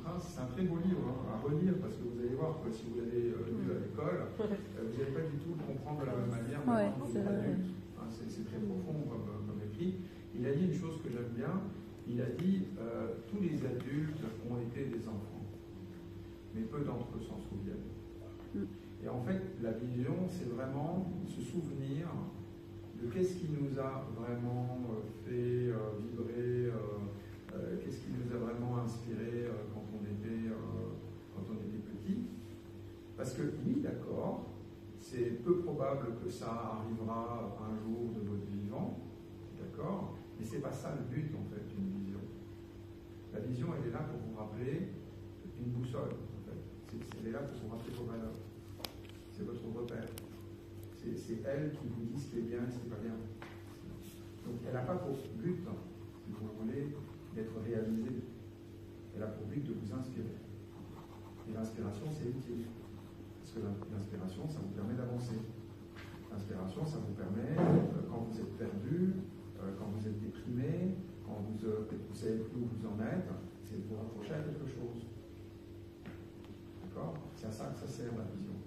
hein, c'est un très beau livre hein, à relire, parce que vous allez voir que si vous l'avez lu à l'école, vous n'allez pas du tout le comprendre de la même manière maintenant que vous êtes adulte. Hein, c'est très profond comme écrit. Il a dit une chose que j'aime bien, il a dit tous les adultes ont été des enfants, mais peu d'entre eux s'en souviennent. Et en fait, la vision, c'est vraiment se souvenir de qu'est-ce qui nous a vraiment fait vibrer, qu'est-ce qui nous a vraiment inspiré quand on était petit. Parce que oui, d'accord, c'est peu probable que ça arrivera un jour de votre vivant, d'accord, mais c'est pas ça le but en fait d'une vision. La vision, elle est là pour vous rappeler une boussole, en fait. Elle est là pour vous rappeler vos valeurs. C'est votre repère. C'est elle qui vous dit ce qui est bien et ce qui n'est pas bien. Donc elle n'a pas pour but, si vous voulez, d'être réalisée. Elle a pour but de vous inspirer. Et l'inspiration, c'est utile. Parce que l'inspiration, ça vous permet d'avancer. L'inspiration, ça vous permet, quand vous êtes perdu, quand vous êtes déprimé, quand vous ne savez plus où vous en êtes, c'est de vous rapprocher à quelque chose. D'accord? C'est à ça que ça sert la vision.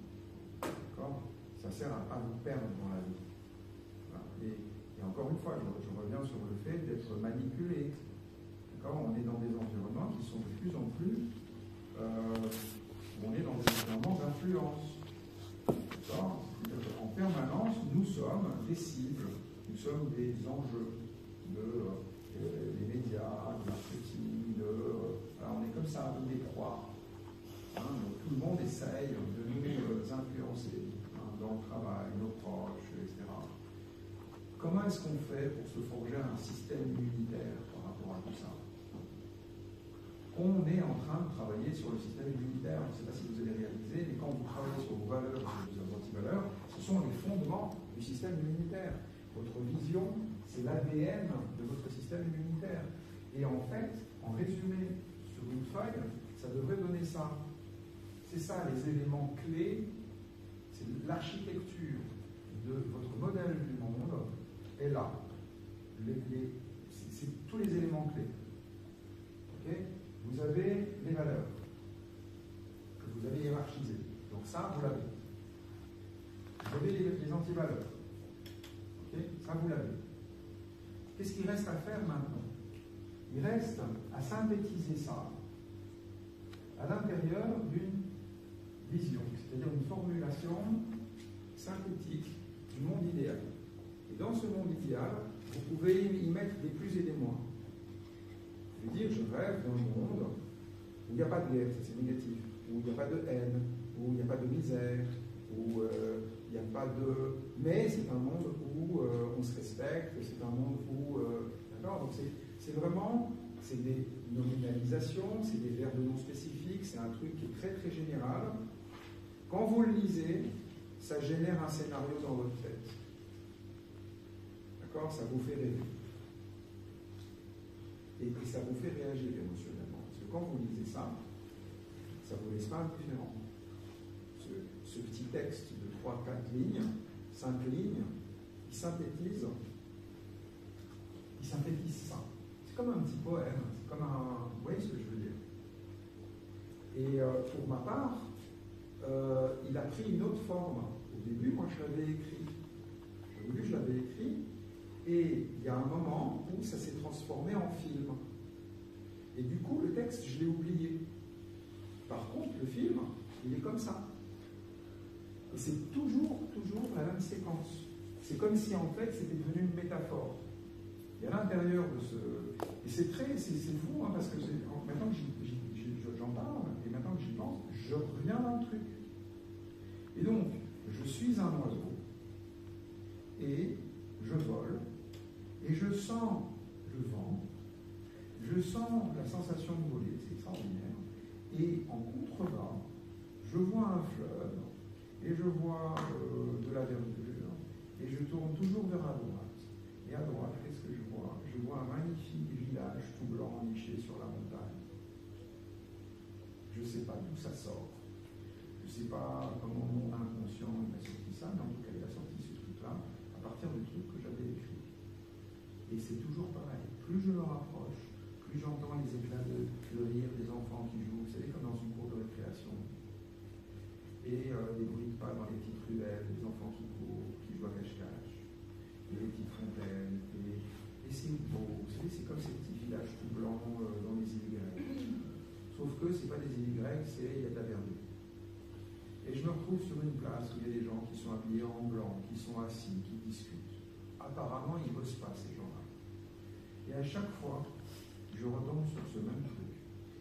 D'accord? Ça sert à ne pas vous perdre dans la vie. Voilà. Et encore une fois, je reviens sur le fait d'être manipulé. D'accord? On est dans des environnements qui sont de plus en plus... on est dans des environnements d'influence. D'accord? En permanence, nous sommes des cibles, nous sommes des enjeux des médias, du marketing, on est comme ça, nous des proies. Hein, donc, tout le monde essaye de nous influencer dans le travail, nos proches, etc. Comment est-ce qu'on fait pour se forger un système immunitaire par rapport à tout ça? On est en train de travailler sur le système immunitaire. Je ne sais pas si vous avez réalisé, mais quand vous travaillez sur vos valeurs et vos antivaleurs, ce sont les fondements du système immunitaire. Votre vision, c'est l'ADN de votre système immunitaire. Et en fait, en résumé, sur une feuille, ça devrait donner ça. C'est ça, les éléments clés, c'est l'architecture de votre modèle du monde est là. C'est tous les éléments clés. Okay? Vous avez les valeurs que vous avez hiérarchisées. Donc ça, vous l'avez. Vous avez les antivaleurs. Okay? Ça, vous l'avez. Qu'est-ce qu'il reste à faire maintenant? Il reste à synthétiser ça à l'intérieur d'une vision, c'est-à-dire une formulation synthétique du monde idéal. Et dans ce monde idéal, vous pouvez y mettre des plus et des moins. Vous dire, je rêve d'un monde où il n'y a pas de guerre, ça c'est négatif, où il n'y a pas de haine, où il n'y a pas de misère, où il n'y a pas de... Mais c'est un monde où on se respecte, c'est un monde où... D'accord? Donc c'est vraiment... C'est des nominalisations, c'est des verbes non spécifiques, c'est un truc qui est très très général. Quand vous le lisez, ça génère un scénario dans votre tête. D'accord? Ça vous fait rêver. Et ça vous fait réagir émotionnellement. Parce que quand vous lisez ça, ça vous laisse pas indifférent. Ce petit texte de 3-4 lignes, 5 lignes, il synthétise ça. C'est comme un petit poème, c'est comme un... Vous voyez ce que je veux dire? Et pour ma part, il a pris une autre forme. Au début, moi, je l'avais écrit, et il y a un moment où ça s'est transformé en film. Et du coup, le texte, je l'ai oublié. Par contre, le film, il est comme ça. Et c'est toujours la même séquence. C'est comme si, en fait, c'était devenu une métaphore. Et à l'intérieur de ce... Et c'est fou, hein, parce que maintenant que j'en parle, et maintenant que j'y pense, je reviens dans le truc. Et donc, je suis un oiseau, et je vole, et je sens le vent, je sens la sensation de voler, c'est extraordinaire, et en contrebas, je vois un fleuve, et je vois de la verdure, et je tourne toujours vers la droite. Et à droite, qu'est-ce que je vois? Je vois un magnifique village tout blanc niché sur la montagne. Je ne sais pas d'où ça sort. Je ne sais pas comment mon inconscient m'a sorti ça, mais en tout cas, il a sorti ce truc-là à partir du truc que j'avais écrit. Et c'est toujours pareil. Plus je me rapproche, plus j'entends les éclats de rire des enfants qui jouent, etc. pas dans les petites ruelles, les enfants qui courent, qui jouent à cache-cache, et les petites fontaines, et c'est beau, vous savez, c'est comme ces petits villages tout blancs dans les îles grecques. Sauf que ce n'est pas des îles grecques, il y a de la verdure. Et je me retrouve sur une place où il y a des gens qui sont habillés en blanc, qui sont assis, qui discutent. Apparemment, ils ne bossent pas, ces gens-là. Et à chaque fois, je retombe sur ce même truc.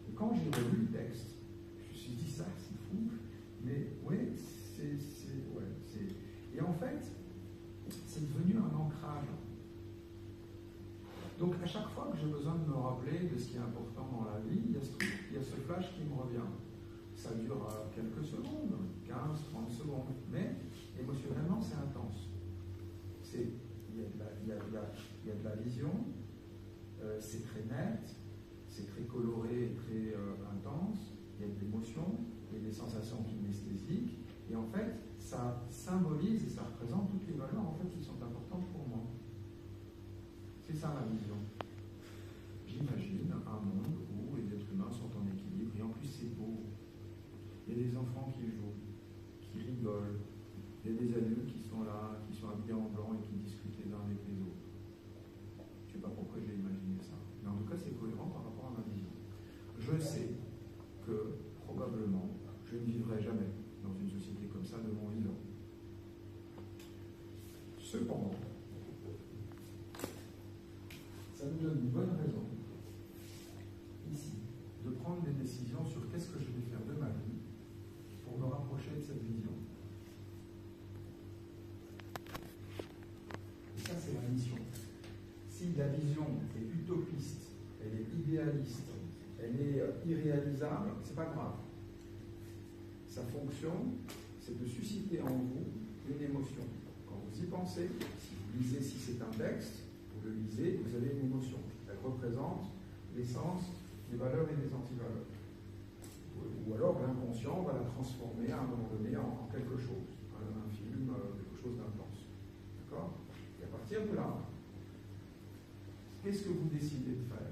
Et quand j'ai relu le texte, je me suis dit, ça, c'est fou. Mais oui, Et en fait, c'est devenu un ancrage. Donc, à chaque fois que j'ai besoin de me rappeler de ce qui est important dans la vie, il y a ce truc, il y a ce flash qui me revient. Ça dure quelques secondes, 15, 30 secondes, mais émotionnellement, c'est intense. Il y a de la vision, c'est très net, c'est très coloré et très intense, il y a de l'émotion, il y a des sensations kinesthésiques, et en fait, ça symbolise et ça représente toutes les valeurs en fait, qui sont importantes pour moi. C'est ça ma vision. J'imagine un monde où les êtres humains sont en équilibre, et en plus c'est beau. Il y a des enfants qui jouent, qui rigolent, il y a des adultes qui sont là, qui sont habillés en blanc et qui discutent les uns avec les autres. Je ne sais pas pourquoi j'ai imaginé ça, mais en tout cas c'est cohérent par rapport à ma vision. Je sais que probablement je ne vivrai jamais dans une société comme ça de mon vivant. Cependant, ça nous donne une bonne raison, ici, de prendre des décisions sur qu'est-ce que je vais faire de ma vie pour me rapprocher de cette vision. Et ça, c'est la mission. Si la vision est utopiste, elle est idéaliste, elle est irréalisable, c'est pas grave. Sa fonction, c'est de susciter en vous une émotion. Quand vous y pensez, si vous lisez, si c'est un texte, vous le lisez, vous avez une émotion. Elle représente l'essence des valeurs et des antivaleurs. Ou alors l'inconscient va la transformer à un moment donné en quelque chose, un film, quelque chose d'intense. D'accord? Et à partir de là, qu'est-ce que vous décidez de faire?